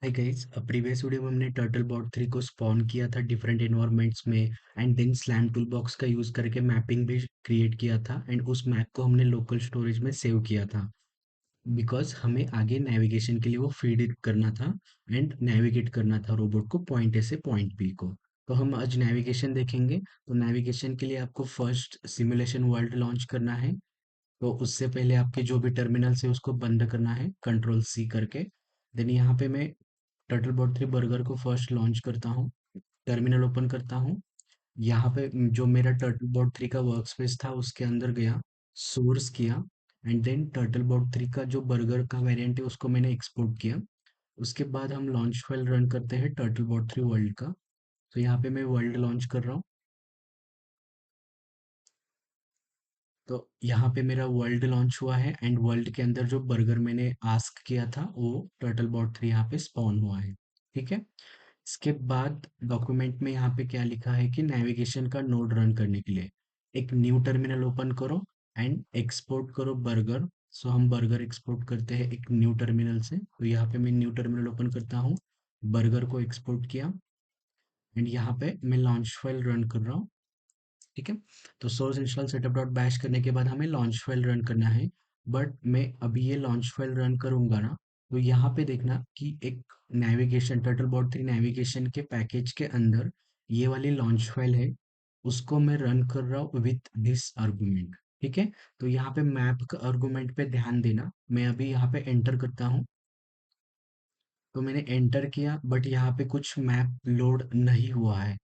Hi guys, previous video में हमने turtle bot 3 को स्पॉन किया था डिफरेंट एनवायरनमेंट्स में and then SLAM tool box का यूज करके मैपिंग भी क्रिएट किया था एंड उस मैप को हमने लोकल स्टोरेज में सेव किया था बिकॉज हमें आगे नेविगेशन के लिए वो फीड करना था एंड नेविगेट करना था रोबोट को पॉइंट ए से पॉइंट बी को। तो हम आज नेविगेशन देखेंगे। तो नेविगेशन के लिए आपको फर्स्ट सिमुलेशन वर्ल्ड लॉन्च करना है। तो उससे पहले आपके जो भी टर्मिनल से उसको बंद करना है कंट्रोल सी करके। देन यहाँ पे मैं टर्टल बॉट 3 बर्गर को फर्स्ट लॉन्च करता हूँ। टर्मिनल ओपन करता हूँ। यहाँ पे जो मेरा टर्टल बॉट 3 का वर्क स्पेस था उसके अंदर गया, सोर्स किया एंड देन टर्टल बॉट 3 का जो बर्गर का वेरिएंट है उसको मैंने एक्सपोर्ट किया। उसके बाद हम लॉन्च फाइल रन करते हैं टर्टल बॉट 3 वर्ल्ड का। तो यहाँ पे मैं वर्ल्ड लॉन्च कर रहा हूँ। तो यहाँ पे मेरा वर्ल्ड लॉन्च हुआ है एंड वर्ल्ड के अंदर जो बर्गर मैंने आस्क किया था वो टर्टल बॉट 3 यहाँ पे स्पॉन हुआ है। ठीक है। इसके बाद डॉक्यूमेंट में यहाँ पे क्या लिखा है कि नेविगेशन का नोड रन करने के लिए एक न्यू टर्मिनल ओपन करो एंड एक्सपोर्ट करो बर्गर। सो हम बर्गर एक्सपोर्ट करते हैं एक न्यू टर्मिनल से। तो यहाँ पे मैं न्यू टर्मिनल ओपन करता हूँ, बर्गर को एक्सपोर्ट किया एंड यहाँ पे मैं लॉन्च फाइल रन कर रहा हूँ। ठीक है। तो source install setup dot bash करने के बाद हमें लॉन्च फाइल रन करना है। बट मैं अभी ये लॉन्च फाइल रन करूंगा ना, तो यहाँ पे देखना कि एक नेविगेशन टर्टल बॉट 3 नेविगेशन के पैकेज के अंदर ये वाली लॉन्च फाइल है, उसको मैं रन कर रहा हूँ विथ दिस आर्गुमेंट। ठीक है। तो यहाँ पे मैप का आर्गुमेंट पे ध्यान देना। मैं अभी यहाँ पे एंटर करता हूँ। तो मैंने एंटर किया बट यहाँ पे कुछ मैप लोड नहीं हुआ है।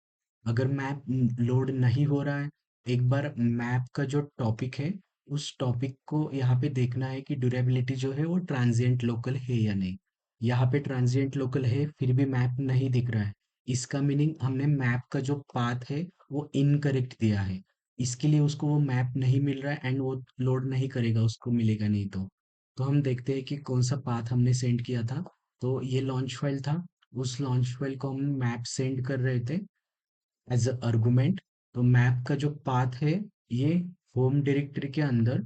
अगर मैप लोड नहीं हो रहा है, एक बार मैप का जो टॉपिक है उस टॉपिक को यहाँ पे देखना है कि ड्यूरेबिलिटी जो है वो ट्रांजिएंट लोकल है या नहीं। यहाँ पे ट्रांजिएंट लोकल है फिर भी मैप नहीं दिख रहा है। इसका मीनिंग हमने मैप का जो पाथ है वो इनकरेक्ट दिया है। इसके लिए उसको वो मैप नहीं मिल रहा है एंड वो लोड नहीं करेगा, उसको मिलेगा नहीं। तो हम देखते हैं कि कौन सा पाथ हमने सेंड किया था। तो ये लॉन्च फाइल था। उस लॉन्च फाइल को हम मैप सेंड कर रहे थे एज अ आर्गुमेंट। तो मैप का जो पाथ है ये होम डायरेक्टरी के अंदर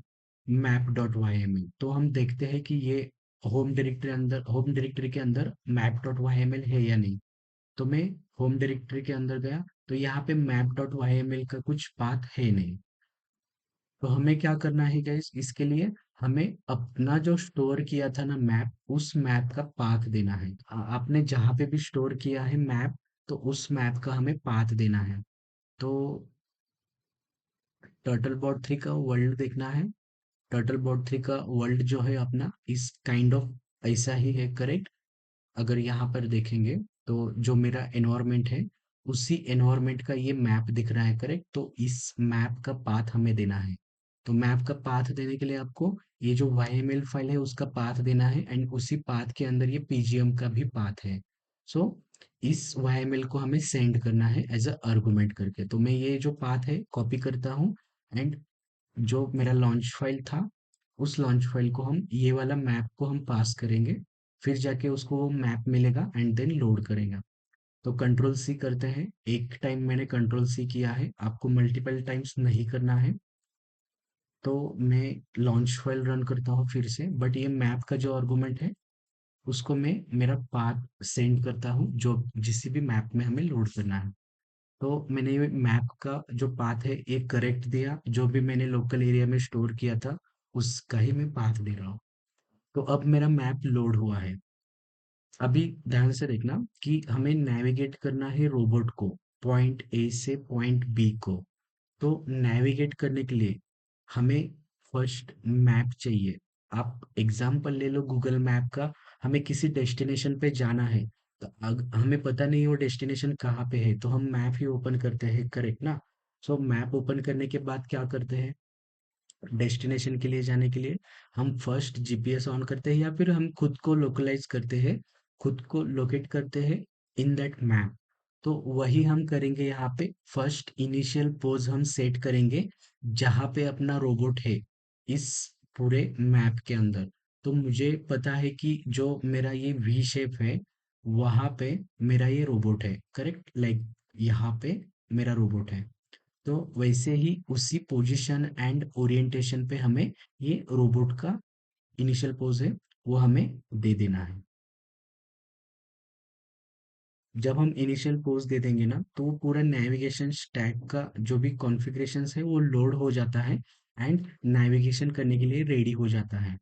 map dot Y M L. तो हम देखते हैं कि ये होम डायरेक्टरी के अंदर map dot Y M L है या नहीं। तो मैं होम डायरेक्टरी के अंदर गया तो यहाँ पे map dot Y M L का कुछ पाथ है नहीं। तो हमें क्या करना है गाइस, इसके लिए हमें अपना जो स्टोर किया था ना मैप, उस मैप का पाथ देना है। आपने जहाँ पे भी स्टोर किया है मैप, तो उस मैप का हमें पाथ देना है। तो टर्टल बॉट 3 का वर्ल्ड देखना है। टर्टल बॉट 3 का वर्ल्ड जो है अपना इस काइंड ऑफ ऐसा ही है, करेक्ट। अगर यहाँ पर देखेंगे तो जो मेरा एनवायरनमेंट है उसी एनवायरनमेंट का ये मैप दिख रहा है, करेक्ट। तो इस मैप का पाथ हमें देना है। तो मैप का पाथ देने के लिए आपको ये जो YML फाइल है उसका पाथ देना है एंड उसी पाथ के अंदर ये PGM का भी पाथ है। सो इस YML को हमें सेंड करना है एज अ आर्गुमेंट करके। तो मैं ये जो पाथ है कॉपी करता हूँ एंड जो मेरा लॉन्च फाइल था उस लॉन्च फाइल को हम ये वाला मैप को हम पास करेंगे। फिर जाके उसको वो मैप मिलेगा एंड देन लोड करेगा। तो कंट्रोल सी करते हैं। एक टाइम मैंने कंट्रोल सी किया है, आपको मल्टीपल टाइम्स नहीं करना है। तो मैं लॉन्च फाइल रन करता हूँ फिर से, बट ये मैप का जो आर्गुमेंट है उसको मैं मेरा पाथ सेंड करता हूँ जो जिस भी मैप में हमें लोड करना है। तो मैंने ये मैप का जो पाथ है ये करेक्ट दिया, जो भी मैंने लोकल एरिया में स्टोर किया था उसका ही मैं पाथ दे रहा हूँ। तो अब मेरा मैप लोड हुआ है। अभी ध्यान से देखना कि हमें नेविगेट करना है रोबोट को पॉइंट ए से पॉइंट बी को। तो नेविगेट करने के लिए हमें फर्स्ट मैप चाहिए। आप एग्जाम्पल ले लो गूगल मैप का। हमें किसी डेस्टिनेशन पे जाना है, तो हमें पता नहीं वो डेस्टिनेशन कहाँ पे है, तो हम मैप ही ओपन करते हैं, करेक्ट ना। सो मैप ओपन करने के बाद क्या करते हैं, डेस्टिनेशन के लिए जाने के लिए हम फर्स्ट जीपीएस ऑन करते हैं या फिर हम खुद को लोकलाइज करते हैं, खुद को लोकेट करते हैं इन दैट मैप। तो वही हम करेंगे यहाँ पे। फर्स्ट इनिशियल पोज हम सेट करेंगे जहाँ पे अपना रोबोट है इस पूरे मैप के अंदर। तो मुझे पता है कि जो मेरा ये वी शेप है वहां पे मेरा ये रोबोट है, करेक्ट। लाइक यहाँ पे मेरा रोबोट है। तो वैसे ही उसी पोजीशन एंड ओरिएंटेशन पे हमें ये रोबोट का इनिशियल पोज है वो हमें दे देना है। जब हम इनिशियल पोज दे देंगे ना, तो वो पूरा नेविगेशन स्टैक का जो भी कॉन्फ़िगरेशंस है वो लोड हो जाता है एंड नेविगेशन करने के लिए रेडी हो जाता है।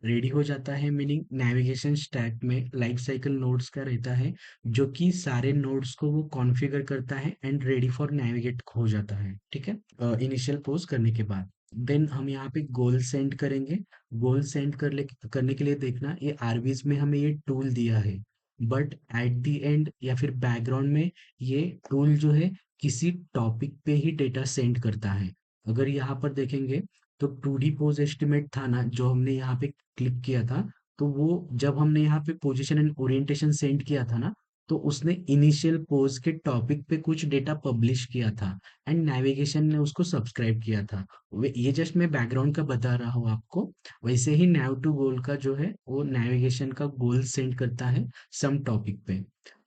रेडी हो जाता है मीनिंग नेविगेशन स्टैक में लाइफ साइकिल नोड्स का रहता है, जो कि सारे नोड्स को वो कॉन्फ़िगर करता है एंड रेडी फॉर नेविगेट हो जाता है, ठीक है? इनिशियल पोज़ करने के बाद। देन हम यहाँ पे गोल सेंड करेंगे। गोल सेंड करने के लिए देखना ये आरवीज़ में हमें ये टूल दिया है, बट एट द एंड या फिर बैकग्राउंड में ये टूल जो है किसी टॉपिक पे ही डेटा सेंड करता है। अगर यहाँ पर देखेंगे तो 2D पोज़ एस्टिमेट था ना जो हमने यहाँ पे क्लिक किया था, तो वो जब हमने यहाँ पे पोजीशन एंड ओरिएंटेशन सेंड किया था ना, तो उसने इनिशियल पोज के टॉपिक पे कुछ डेटा पब्लिश किया था एंड नेविगेशन ने उसको सब्सक्राइब किया था। ये जस्ट मैं बैकग्राउंड का बता रहा हूँ आपको। वैसे ही नैव टू गोल का जो है वो नेविगेशन का गोल सेंड करता है सम टॉपिक पे।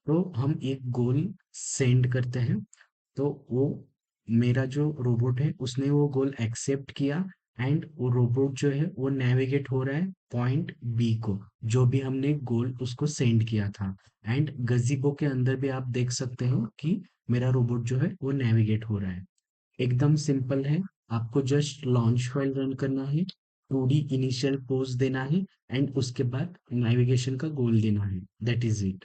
तो हम एक गोल सेंड करते हैं, तो वो मेरा जो रोबोट है उसने वो गोल एक्सेप्ट किया एंड वो रोबोट जो है वो नेविगेट हो रहा है पॉइंट बी को, जो भी हमने गोल उसको सेंड किया था। एंड गजीबो के अंदर भी आप देख सकते हो कि मेरा रोबोट जो है वो नेविगेट हो रहा है। एकदम सिंपल है। आपको जस्ट लॉन्च फाइल रन करना है, 2D इनिशियल पोज देना है एंड उसके बाद नेविगेशन का गोल देना है। That is it.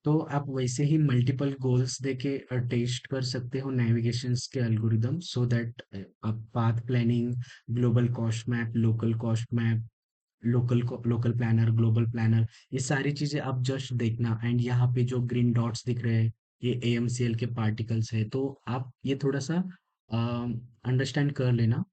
तो आप वैसे ही मल्टीपल गोल्स देके टेस्ट कर सकते हो नेविगेशंस के एल्गोरिदम, सो दैट आप path planning, global cost map, local cost map, local planner, global planner, ये सारी चीजें आप जस्ट देखना। एंड यहाँ पे जो ग्रीन डॉट्स दिख रहे हैं ये AMCL के पार्टिकल्स है, तो आप ये थोड़ा सा अंडरस्टैंड कर लेना